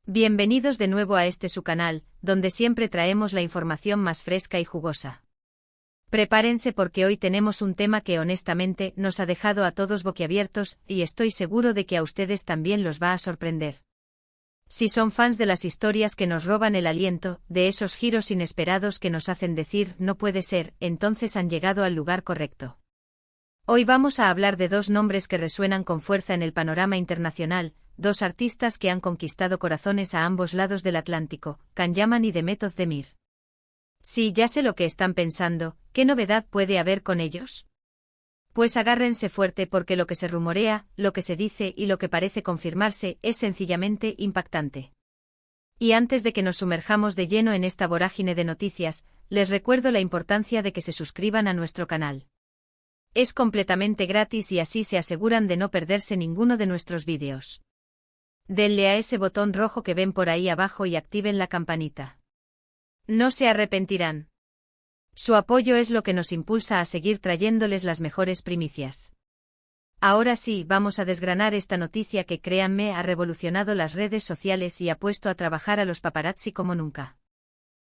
Bienvenidos de nuevo a su canal, donde siempre traemos la información más fresca y jugosa. Prepárense porque hoy tenemos un tema que honestamente nos ha dejado a todos boquiabiertos y estoy seguro de que a ustedes también los va a sorprender. Si son fans de las historias que nos roban el aliento, de esos giros inesperados que nos hacen decir no puede ser, entonces han llegado al lugar correcto. Hoy vamos a hablar de dos nombres que resuenan con fuerza en el panorama internacional, dos artistas que han conquistado corazones a ambos lados del Atlántico, Can Yaman y Demet Özdemir. Sí, ya sé lo que están pensando, ¿qué novedad puede haber con ellos? Pues agárrense fuerte porque lo que se rumorea, lo que se dice y lo que parece confirmarse es sencillamente impactante. Y antes de que nos sumerjamos de lleno en esta vorágine de noticias, les recuerdo la importancia de que se suscriban a nuestro canal. Es completamente gratis y así se aseguran de no perderse ninguno de nuestros vídeos. Denle a ese botón rojo que ven por ahí abajo y activen la campanita. No se arrepentirán. Su apoyo es lo que nos impulsa a seguir trayéndoles las mejores primicias. Ahora sí, vamos a desgranar esta noticia que, créanme, ha revolucionado las redes sociales y ha puesto a trabajar a los paparazzi como nunca.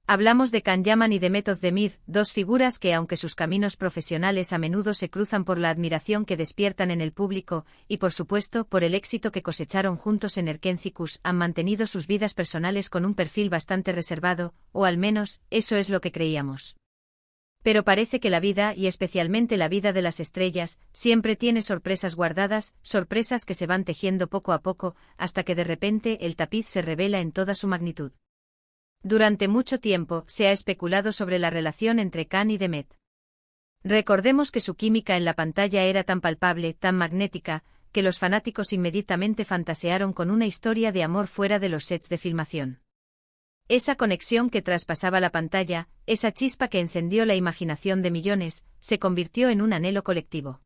Hablamos de Can Yaman y Demet Özdemir, dos figuras que, aunque sus caminos profesionales a menudo se cruzan por la admiración que despiertan en el público, y por supuesto por el éxito que cosecharon juntos en Erkencikus, han mantenido sus vidas personales con un perfil bastante reservado, o al menos, eso es lo que creíamos. Pero parece que la vida, y especialmente la vida de las estrellas, siempre tiene sorpresas guardadas, sorpresas que se van tejiendo poco a poco, hasta que de repente el tapiz se revela en toda su magnitud. Durante mucho tiempo se ha especulado sobre la relación entre Can y Demet. Recordemos que su química en la pantalla era tan palpable, tan magnética, que los fanáticos inmediatamente fantasearon con una historia de amor fuera de los sets de filmación. Esa conexión que traspasaba la pantalla, esa chispa que encendió la imaginación de millones, se convirtió en un anhelo colectivo.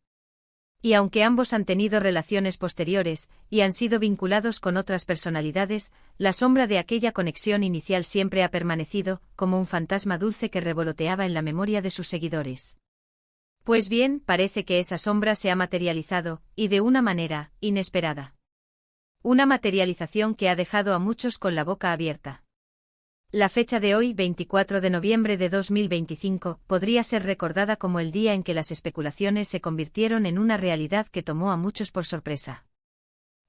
Y aunque ambos han tenido relaciones posteriores, y han sido vinculados con otras personalidades, la sombra de aquella conexión inicial siempre ha permanecido, como un fantasma dulce que revoloteaba en la memoria de sus seguidores. Pues bien, parece que esa sombra se ha materializado, y de una manera inesperada. Una materialización que ha dejado a muchos con la boca abierta. La fecha de hoy, 24 de noviembre de 2025, podría ser recordada como el día en que las especulaciones se convirtieron en una realidad que tomó a muchos por sorpresa.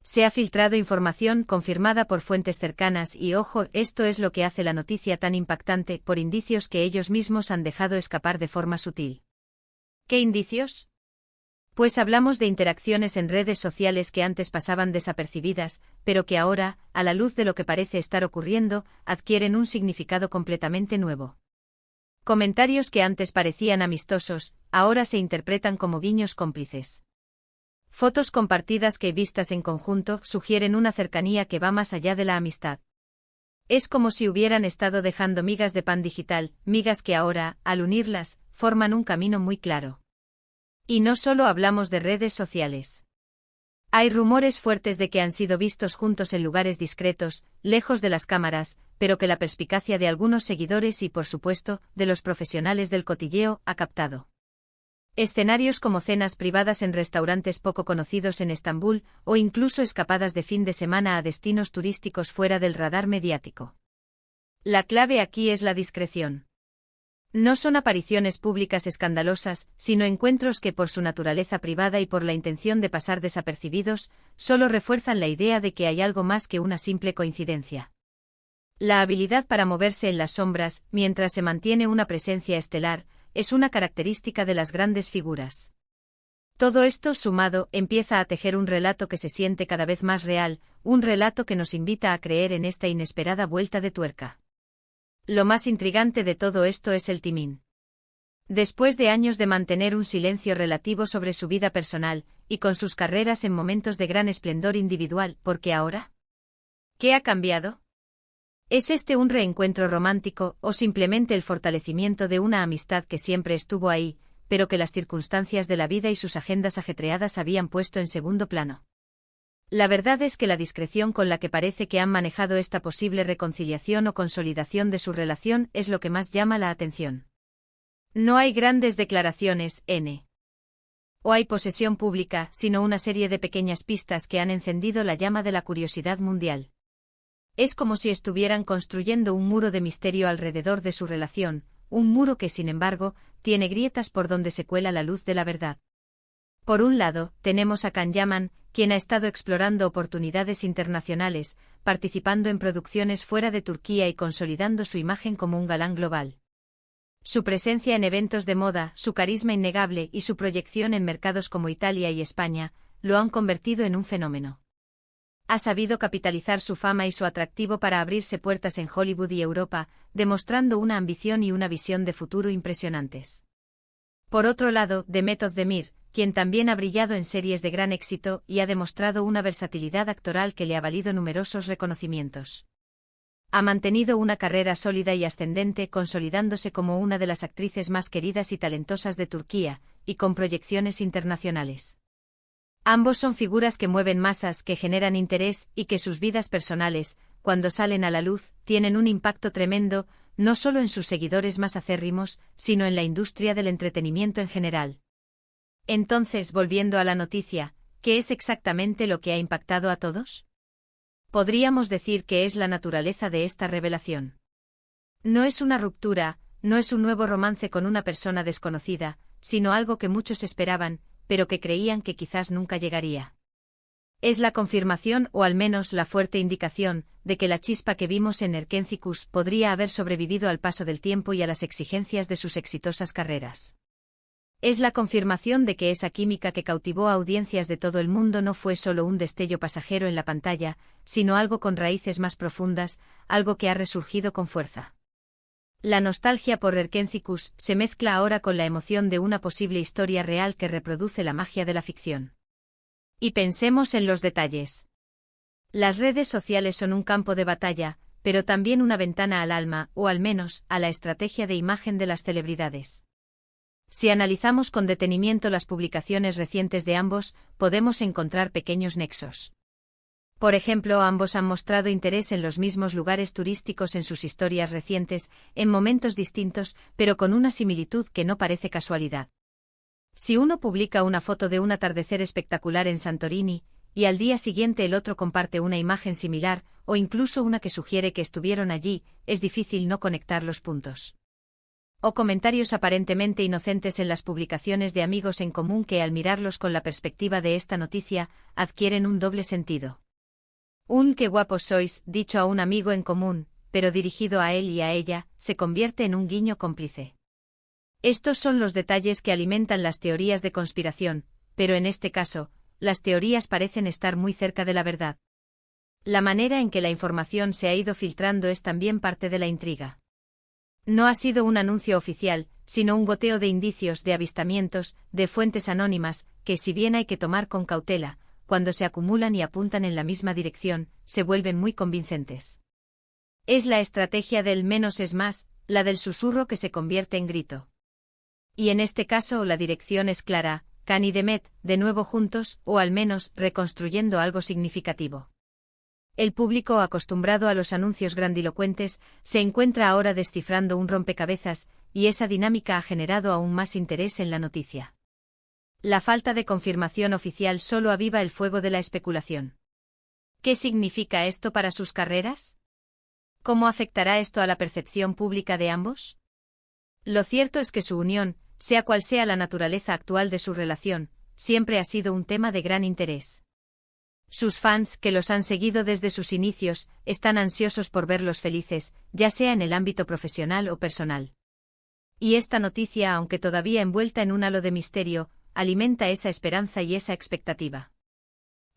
Se ha filtrado información confirmada por fuentes cercanas y, ojo, esto es lo que hace la noticia tan impactante, por indicios que ellos mismos han dejado escapar de forma sutil. ¿Qué indicios? Pues hablamos de interacciones en redes sociales que antes pasaban desapercibidas, pero que ahora, a la luz de lo que parece estar ocurriendo, adquieren un significado completamente nuevo. Comentarios que antes parecían amistosos, ahora se interpretan como guiños cómplices. Fotos compartidas que, vistas en conjunto, sugieren una cercanía que va más allá de la amistad. Es como si hubieran estado dejando migas de pan digital, migas que ahora, al unirlas, forman un camino muy claro. Y no solo hablamos de redes sociales. Hay rumores fuertes de que han sido vistos juntos en lugares discretos, lejos de las cámaras, pero que la perspicacia de algunos seguidores y, por supuesto, de los profesionales del cotilleo, ha captado. Escenarios como cenas privadas en restaurantes poco conocidos en Estambul, o incluso escapadas de fin de semana a destinos turísticos fuera del radar mediático. La clave aquí es la discreción. No son apariciones públicas escandalosas, sino encuentros que por su naturaleza privada y por la intención de pasar desapercibidos, solo refuerzan la idea de que hay algo más que una simple coincidencia. La habilidad para moverse en las sombras, mientras se mantiene una presencia estelar, es una característica de las grandes figuras. Todo esto, sumado, empieza a tejer un relato que se siente cada vez más real, un relato que nos invita a creer en esta inesperada vuelta de tuerca. Lo más intrigante de todo esto es el timing. Después de años de mantener un silencio relativo sobre su vida personal, y con sus carreras en momentos de gran esplendor individual, ¿por qué ahora? ¿Qué ha cambiado? ¿Es este un reencuentro romántico, o simplemente el fortalecimiento de una amistad que siempre estuvo ahí, pero que las circunstancias de la vida y sus agendas ajetreadas habían puesto en segundo plano? La verdad es que la discreción con la que parece que han manejado esta posible reconciliación o consolidación de su relación es lo que más llama la atención. No hay grandes declaraciones, o hay posesión pública, sino una serie de pequeñas pistas que han encendido la llama de la curiosidad mundial. Es como si estuvieran construyendo un muro de misterio alrededor de su relación, un muro que, sin embargo, tiene grietas por donde se cuela la luz de la verdad. Por un lado, tenemos a Can Yaman, quien ha estado explorando oportunidades internacionales, participando en producciones fuera de Turquía y consolidando su imagen como un galán global. Su presencia en eventos de moda, su carisma innegable y su proyección en mercados como Italia y España, lo han convertido en un fenómeno. Ha sabido capitalizar su fama y su atractivo para abrirse puertas en Hollywood y Europa, demostrando una ambición y una visión de futuro impresionantes. Por otro lado, Demet Özdemir, quien también ha brillado en series de gran éxito y ha demostrado una versatilidad actoral que le ha valido numerosos reconocimientos. Ha mantenido una carrera sólida y ascendente, consolidándose como una de las actrices más queridas y talentosas de Turquía, y con proyecciones internacionales. Ambos son figuras que mueven masas, que generan interés y que sus vidas personales, cuando salen a la luz, tienen un impacto tremendo, no solo en sus seguidores más acérrimos, sino en la industria del entretenimiento en general. Entonces, volviendo a la noticia, ¿qué es exactamente lo que ha impactado a todos? Podríamos decir que es la naturaleza de esta revelación. No es una ruptura, no es un nuevo romance con una persona desconocida, sino algo que muchos esperaban, pero que creían que quizás nunca llegaría. Es la confirmación, o al menos la fuerte indicación, de que la chispa que vimos en Erkencikus podría haber sobrevivido al paso del tiempo y a las exigencias de sus exitosas carreras. Es la confirmación de que esa química que cautivó a audiencias de todo el mundo no fue solo un destello pasajero en la pantalla, sino algo con raíces más profundas, algo que ha resurgido con fuerza. La nostalgia por Erkencikus se mezcla ahora con la emoción de una posible historia real que reproduce la magia de la ficción. Y pensemos en los detalles. Las redes sociales son un campo de batalla, pero también una ventana al alma, o al menos, a la estrategia de imagen de las celebridades. Si analizamos con detenimiento las publicaciones recientes de ambos, podemos encontrar pequeños nexos. Por ejemplo, ambos han mostrado interés en los mismos lugares turísticos en sus historias recientes, en momentos distintos, pero con una similitud que no parece casualidad. Si uno publica una foto de un atardecer espectacular en Santorini, y al día siguiente el otro comparte una imagen similar, o incluso una que sugiere que estuvieron allí, es difícil no conectar los puntos. O comentarios aparentemente inocentes en las publicaciones de amigos en común que al mirarlos con la perspectiva de esta noticia, adquieren un doble sentido. Un «qué guapos sois», dicho a un amigo en común, pero dirigido a él y a ella, se convierte en un guiño cómplice. Estos son los detalles que alimentan las teorías de conspiración, pero en este caso, las teorías parecen estar muy cerca de la verdad. La manera en que la información se ha ido filtrando es también parte de la intriga. No ha sido un anuncio oficial, sino un goteo de indicios, de avistamientos, de fuentes anónimas, que si bien hay que tomar con cautela, cuando se acumulan y apuntan en la misma dirección, se vuelven muy convincentes. Es la estrategia del menos es más, la del susurro que se convierte en grito. Y en este caso la dirección es clara, Can y Demet, de nuevo juntos, o al menos, reconstruyendo algo significativo. El público acostumbrado a los anuncios grandilocuentes, se encuentra ahora descifrando un rompecabezas, y esa dinámica ha generado aún más interés en la noticia. La falta de confirmación oficial solo aviva el fuego de la especulación. ¿Qué significa esto para sus carreras? ¿Cómo afectará esto a la percepción pública de ambos? Lo cierto es que su unión, sea cual sea la naturaleza actual de su relación, siempre ha sido un tema de gran interés. Sus fans, que los han seguido desde sus inicios, están ansiosos por verlos felices, ya sea en el ámbito profesional o personal. Y esta noticia, aunque todavía envuelta en un halo de misterio, alimenta esa esperanza y esa expectativa.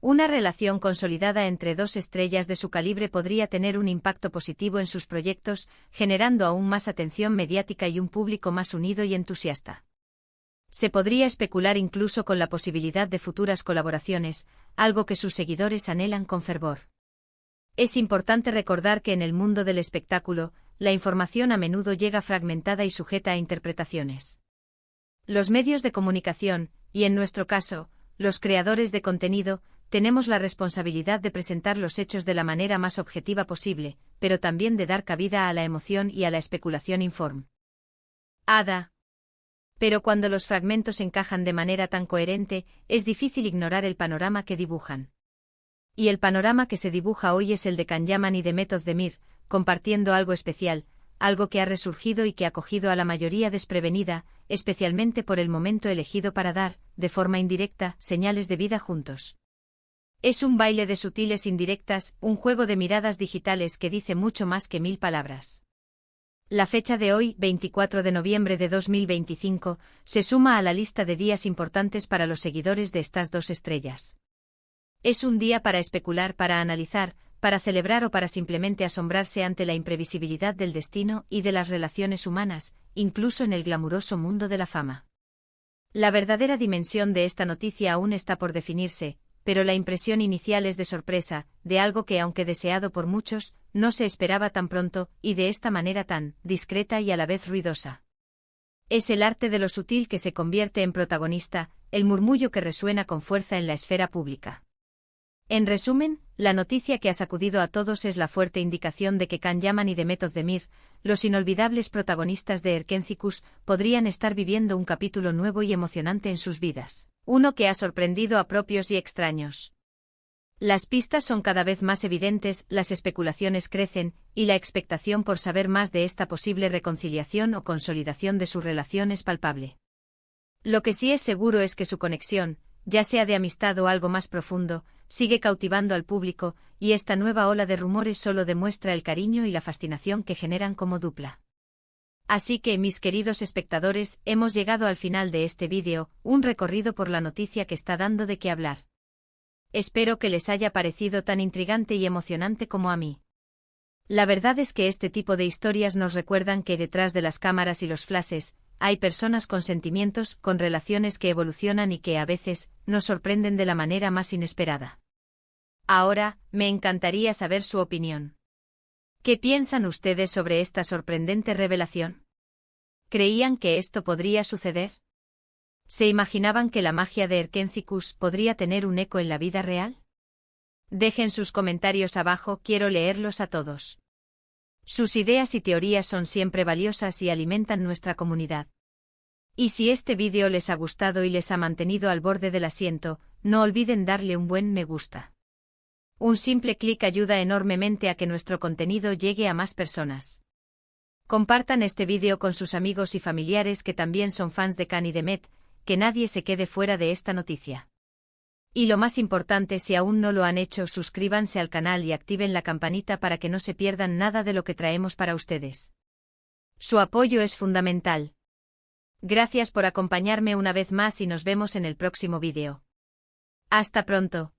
Una relación consolidada entre dos estrellas de su calibre podría tener un impacto positivo en sus proyectos, generando aún más atención mediática y un público más unido y entusiasta. Se podría especular incluso con la posibilidad de futuras colaboraciones, algo que sus seguidores anhelan con fervor. Es importante recordar que en el mundo del espectáculo, la información a menudo llega fragmentada y sujeta a interpretaciones. Los medios de comunicación, y en nuestro caso, los creadores de contenido, tenemos la responsabilidad de presentar los hechos de la manera más objetiva posible, pero también de dar cabida a la emoción y a la especulación informada. Pero cuando los fragmentos encajan de manera tan coherente, es difícil ignorar el panorama que dibujan. Y el panorama que se dibuja hoy es el de Can Yaman y de Method Demir, compartiendo algo especial, algo que ha resurgido y que ha cogido a la mayoría desprevenida, especialmente por el momento elegido para dar, de forma indirecta, señales de vida juntos. Es un baile de sutiles indirectas, un juego de miradas digitales que dice mucho más que 1000 palabras. La fecha de hoy, 24 de noviembre de 2025, se suma a la lista de días importantes para los seguidores de estas dos estrellas. Es un día para especular, para analizar, para celebrar o para simplemente asombrarse ante la imprevisibilidad del destino y de las relaciones humanas, incluso en el glamuroso mundo de la fama. La verdadera dimensión de esta noticia aún está por definirse, pero la impresión inicial es de sorpresa, de algo que, aunque deseado por muchos, no se esperaba tan pronto, y de esta manera tan discreta y a la vez ruidosa. Es el arte de lo sutil que se convierte en protagonista, el murmullo que resuena con fuerza en la esfera pública. En resumen, la noticia que ha sacudido a todos es la fuerte indicación de que Can Yaman y de Method Demir, los inolvidables protagonistas de Erkenciskus, podrían estar viviendo un capítulo nuevo y emocionante en sus vidas, uno que ha sorprendido a propios y extraños. Las pistas son cada vez más evidentes, las especulaciones crecen, y la expectación por saber más de esta posible reconciliación o consolidación de su relación es palpable. Lo que sí es seguro es que su conexión, ya sea de amistad o algo más profundo, sigue cautivando al público, y esta nueva ola de rumores solo demuestra el cariño y la fascinación que generan como dupla. Así que, mis queridos espectadores, hemos llegado al final de este vídeo, un recorrido por la noticia que está dando de qué hablar. Espero que les haya parecido tan intrigante y emocionante como a mí. La verdad es que este tipo de historias nos recuerdan que detrás de las cámaras y los flashes, hay personas con sentimientos, con relaciones que evolucionan y que a veces nos sorprenden de la manera más inesperada. Ahora, me encantaría saber su opinión. ¿Qué piensan ustedes sobre esta sorprendente revelación? ¿Creían que esto podría suceder? ¿Se imaginaban que la magia de Erkenciskus podría tener un eco en la vida real? Dejen sus comentarios abajo, quiero leerlos a todos. Sus ideas y teorías son siempre valiosas y alimentan nuestra comunidad. Y si este vídeo les ha gustado y les ha mantenido al borde del asiento, no olviden darle un buen me gusta. Un simple clic ayuda enormemente a que nuestro contenido llegue a más personas. Compartan este vídeo con sus amigos y familiares que también son fans de Can y de Met, que nadie se quede fuera de esta noticia. Y lo más importante, si aún no lo han hecho, suscríbanse al canal y activen la campanita para que no se pierdan nada de lo que traemos para ustedes. Su apoyo es fundamental. Gracias por acompañarme una vez más y nos vemos en el próximo vídeo. Hasta pronto.